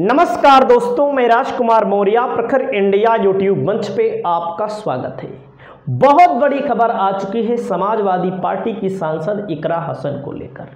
नमस्कार दोस्तों, मैं राजकुमार मौर्य प्रखर इंडिया यूट्यूब मंच पे आपका स्वागत है। बहुत बड़ी खबर आ चुकी है समाजवादी पार्टी की सांसद इकरा हसन को लेकर।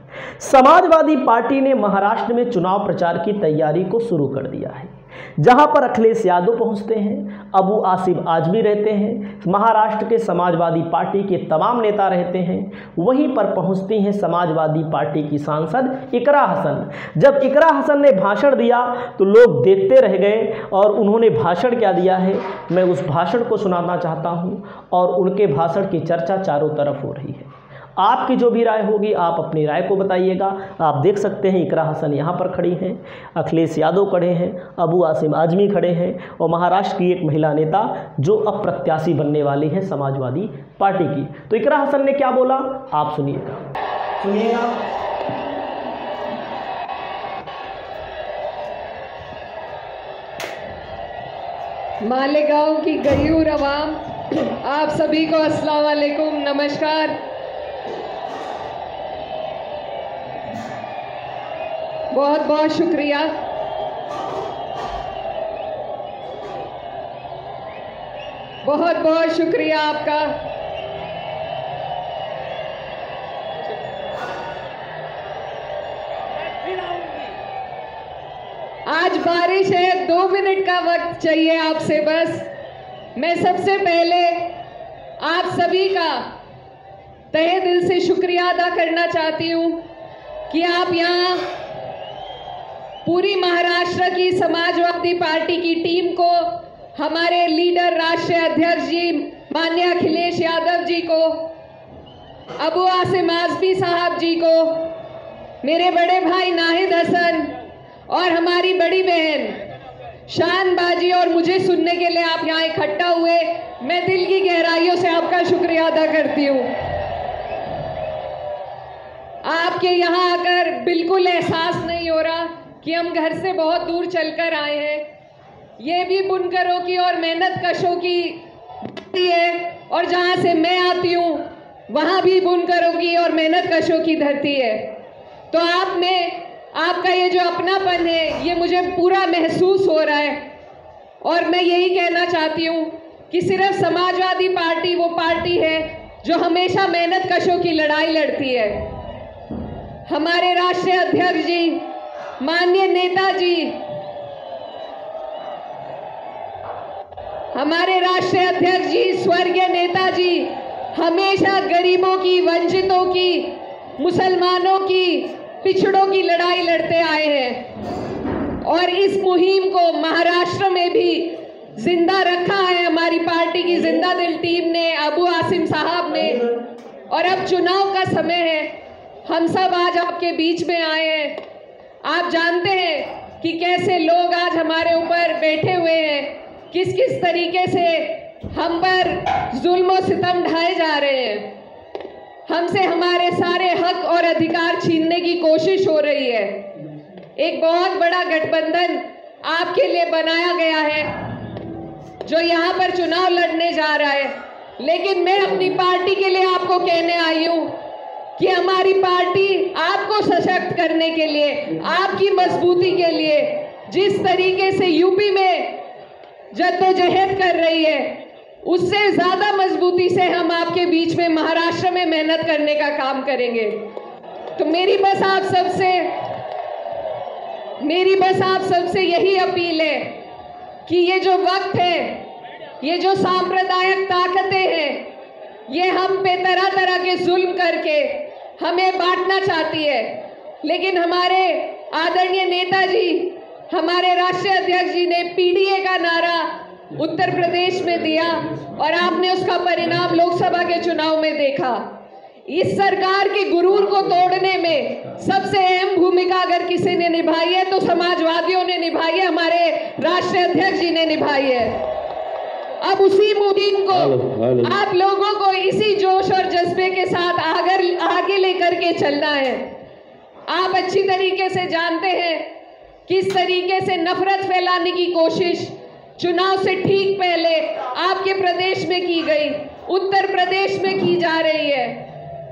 समाजवादी पार्टी ने महाराष्ट्र में चुनाव प्रचार की तैयारी को शुरू कर दिया है। जहां पर अखिलेश यादव पहुंचते हैं, अबू आसिम आजमी रहते हैं, महाराष्ट्र के समाजवादी पार्टी के तमाम नेता रहते हैं, वहीं पर पहुंचती हैं समाजवादी पार्टी की सांसद इकरा हसन। जब इकरा हसन ने भाषण दिया तो लोग देखते रह गए और उन्होंने भाषण क्या दिया है, मैं उस भाषण को सुनाना चाहता हूं और उनके भाषण की चर्चा चारों तरफ हो रही है। आपकी जो भी राय होगी आप अपनी राय को बताइएगा। आप देख सकते हैं इकरा हसन यहाँ पर खड़ी हैं, अखिलेश यादव खड़े हैं, अबू आसिम आजमी खड़े हैं और महाराष्ट्र की एक महिला नेता जो अब प्रत्याशी बनने वाली है समाजवादी पार्टी की। तो इकरा हसन ने क्या बोला आप सुनिएगा। मालेगांव की गयूर अवाम, आप सभी को अस्सलाम वालेकुम, नमस्कार। बहुत बहुत शुक्रिया। बहुत बहुत शुक्रिया आपका। आज बारिश है, 2 मिनट का वक्त चाहिए आपसे बस। मैं सबसे पहले आप सभी का तहे दिल से शुक्रिया अदा करना चाहती हूँ कि आप यहाँ पूरी महाराष्ट्र की समाजवादी पार्टी की टीम को, हमारे लीडर राष्ट्रीय अध्यक्ष जी माननीय अखिलेश यादव जी को, अबू आसिम आजमी साहब जी को, मेरे बड़े भाई नाहिद हसन और हमारी बड़ी बहन शान बाजी और मुझे सुनने के लिए आप यहाँ इकट्ठा हुए, मैं दिल की गहराइयों से आपका शुक्रिया अदा करती हूँ। आपके यहाँ आकर बिल्कुल एहसास नहीं हो रहा कि हम घर से बहुत दूर चलकर आए हैं। ये भी बुनकरों की और मेहनत कशों की धरती है और जहाँ से मैं आती हूँ वहाँ भी बुनकरों की और मेहनत कशों की धरती है। तो आप में आपका ये जो अपनापन है ये मुझे पूरा महसूस हो रहा है और मैं यही कहना चाहती हूँ कि सिर्फ समाजवादी पार्टी वो पार्टी है जो हमेशा मेहनत कशों की लड़ाई लड़ती है। हमारे राष्ट्रीय अध्यक्ष जी, माननीय नेताजी, हमारे राष्ट्रीय अध्यक्ष जी, स्वर्गीय नेताजी हमेशा गरीबों की, वंचितों की, मुसलमानों की, पिछड़ों की लड़ाई लड़ते आए हैं और इस मुहिम को महाराष्ट्र में भी जिंदा रखा है हमारी पार्टी की जिंदा दिल टीम ने, अबू आसिम साहब ने। और अब चुनाव का समय है, हम सब आज आपके बीच में आए हैं। आप जानते हैं कि कैसे लोग आज हमारे ऊपर बैठे हुए हैं, किस किस तरीके से हम पर जुल्म और सितम ढाए जा रहे हैं, हमसे हमारे सारे हक और अधिकार छीनने की कोशिश हो रही है। एक बहुत बड़ा गठबंधन आपके लिए बनाया गया है जो यहाँ पर चुनाव लड़ने जा रहा है, लेकिन मैं अपनी पार्टी के लिए आपको कहने आई हूँ कि हमारी पार्टी आपको सशक्त करने के लिए, आपकी मजबूती के लिए जिस तरीके से यूपी में जद्दोजहद कर रही है उससे ज्यादा मजबूती से हम आपके बीच में महाराष्ट्र में मेहनत करने का काम करेंगे। तो मेरी बस आप सबसे यही अपील है कि ये जो वक्त है, ये जो सांप्रदायिक ताकतें हैं, ये हम पे तरह तरह के जुल्म करके हमें बांटना चाहती है, लेकिन हमारे आदरणीय नेताजी, हमारे राष्ट्रीय अध्यक्ष जी ने पीडीए का नारा उत्तर प्रदेश में दिया और आपने उसका परिणाम लोकसभा के चुनाव में देखा। इस सरकार के गुरूर को तोड़ने में सबसे अहम भूमिका अगर किसी ने निभाई है तो समाजवादियों ने निभाई है, हमारे राष्ट्रीय अध्यक्ष जी ने निभाई है। अब उसी मुहिम को आप लोगों को इसी जोश और जज्बे के साथ आगे लेकर के चलना है। आप अच्छी तरीके से जानते हैं किस तरीके से नफरत फैलाने की कोशिश चुनाव से ठीक पहले आपके प्रदेश में की गई, उत्तर प्रदेश में की जा रही है।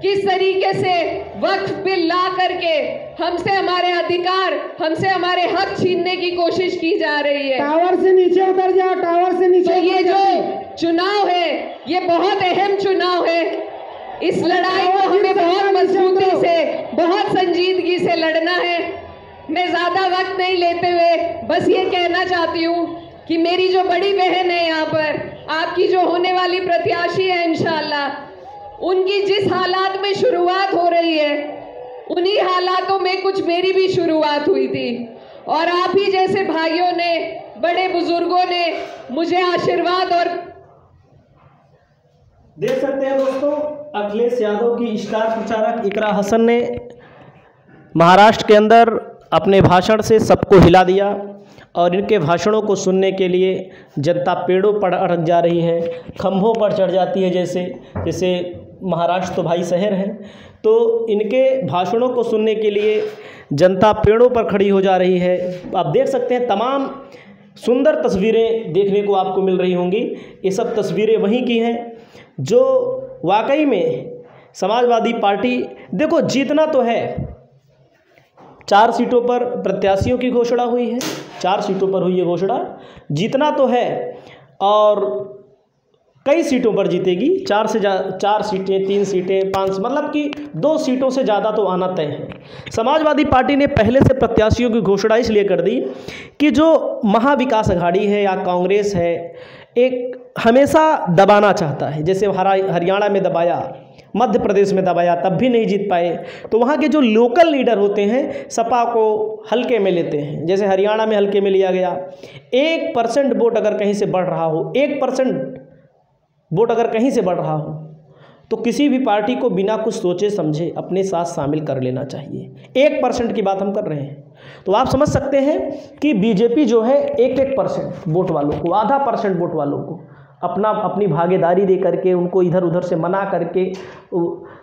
किस तरीके से वक्फ बिल ला करके हमसे हमारे अधिकार, हमसे हमारे हक छीनने की कोशिश की जा रही है। टावर से नीचे उतर जाओ, टावर से नीचे। तो ये जो चुनाव है ये बहुत अहम चुनाव है। इस लड़ाई को हमें बहुत मजबूती से, बहुत संजीदगी से लड़ना है। मैं ज्यादा वक्त नहीं लेते हुए बस ये कहना चाहती हूँ कि मेरी जो बड़ी बहन है यहाँ पर, आपकी जो होने वाली प्रत्याशी है इंशाअल्लाह, उनकी जिस हालात में शुरुआत हो रही है उन्हीं हालातों में कुछ मेरी भी शुरुआत हुई थी। और आप ही जैसे भाइयों ने, बड़े बुजुर्गों ने मुझे आशीर्वाद और देख सकते हैं दोस्तों, अखिलेश यादव की स्टार प्रचारक इकरा हसन ने महाराष्ट्र के अंदर अपने भाषण से सबको हिला दिया और इनके भाषणों को सुनने के लिए जनता पेड़ों पर अड़क जा रही है, खंभों पर चढ़ जाती है। जैसे महाराष्ट्र तो भाई शहर है, तो इनके भाषणों को सुनने के लिए जनता पेड़ों पर खड़ी हो जा रही है। आप देख सकते हैं तमाम सुंदर तस्वीरें देखने को आपको मिल रही होंगी। ये सब तस्वीरें वहीं की हैं जो वाकई में समाजवादी पार्टी, देखो जीतना तो है, 4 सीटों पर प्रत्याशियों की घोषणा हुई है, 4 सीटों पर हुई है घोषणा, जीतना तो है और कई सीटों पर जीतेगी। 4 सीटें, 3 सीटें, 5, मतलब कि 2 सीटों से ज़्यादा तो आना तय है। समाजवादी पार्टी ने पहले से प्रत्याशियों की घोषणा इसलिए कर दी कि जो महाविकास अघाड़ी है या कांग्रेस है, एक हमेशा दबाना चाहता है। जैसे हरियाणा में दबाया, मध्य प्रदेश में दबाया, तब भी नहीं जीत पाए। तो वहाँ के जो लोकल लीडर होते हैं सपा को हल्के में लेते हैं। जैसे हरियाणा में हल्के में लिया गया। 1% वोट अगर कहीं से बढ़ रहा हो, 1% वोट अगर कहीं से बढ़ रहा हो तो किसी भी पार्टी को बिना कुछ सोचे समझे अपने साथ शामिल कर लेना चाहिए। 1% की बात हम कर रहे हैं। तो आप समझ सकते हैं कि बीजेपी जो है 1% वोट वालों को, आधा % वोट वालों को अपनी भागीदारी दे करके, उनको इधर उधर से मना करके,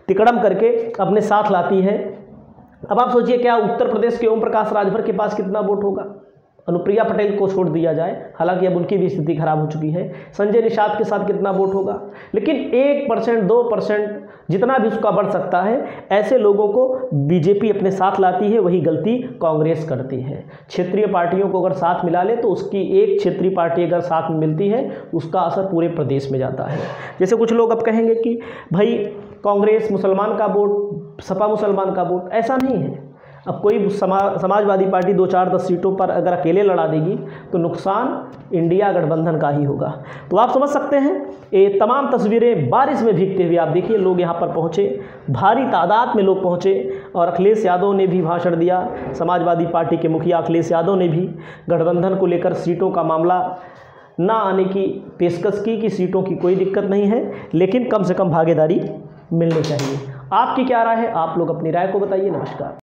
तिकड़म करके अपने साथ लाती है। अब आप सोचिए क्या उत्तर प्रदेश के ओम प्रकाश राजभर के पास कितना वोट होगा? अनुप्रिया पटेल को छोड़ दिया जाए, हालांकि अब उनकी भी स्थिति खराब हो चुकी है। संजय निषाद के साथ कितना वोट होगा? लेकिन 1%, 2% जितना भी उसका बढ़ सकता है, ऐसे लोगों को बीजेपी अपने साथ लाती है। वही गलती कांग्रेस करती है। क्षेत्रीय पार्टियों को अगर साथ मिला ले तो उसकी एक क्षेत्रीय पार्टी अगर साथ में मिलती है उसका असर पूरे प्रदेश में जाता है। जैसे कुछ लोग अब कहेंगे कि भाई कांग्रेस मुसलमान का वोट, सपा मुसलमान का वोट, ऐसा नहीं है। अब कोई समाजवादी पार्टी 2, 4, 10 सीटों पर अगर अकेले लड़ा देगी तो नुकसान इंडिया गठबंधन का ही होगा। तो आप समझ सकते हैं ये तमाम तस्वीरें बारिश में भीगते हुए। आप देखिए लोग यहाँ पर पहुँचे, भारी तादाद में लोग पहुँचे और अखिलेश यादव ने भी भाषण दिया। समाजवादी पार्टी के मुखिया अखिलेश यादव ने भी गठबंधन को लेकर सीटों का मामला ना आने की पेशकश की कि सीटों की कोई दिक्कत नहीं है, लेकिन कम से कम भागीदारी मिलनी चाहिए। आपकी क्या राय है? आप लोग अपनी राय को बताइए। नमस्कार।